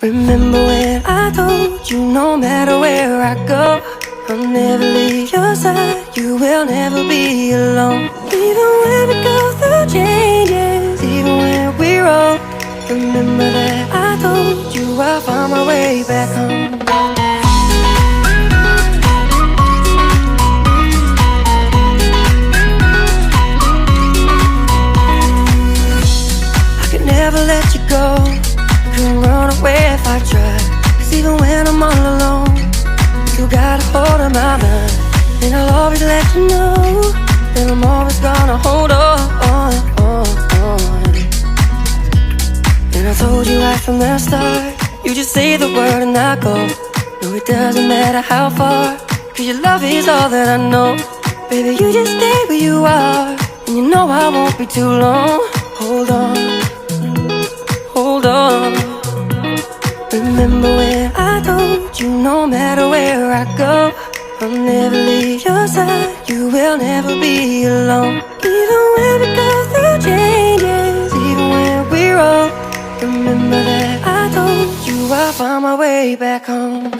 Remember when I told you no matter where I go, I'll never leave your side, you will never be alone. Even when we go through changes, even when we're old, remember that I told you I'll find my way back home. I could never let you go, couldn't run away if I tried. Cause even when I'm all alone, you got a hold of my mind. And I'll always let you know that I'm always gonna hold on. And I told you right from the start, you just say the word and I go. No, it doesn't matter how far, cause your love is all that I know. Baby, you just stay where you are, and you know I won't be too long. Hold on, hold on. Remember when I told you no matter where I go, I'll never leave your side, you will never be alone. Even when we go through changes, even when we're old, remember that I told you I'll find my way back home.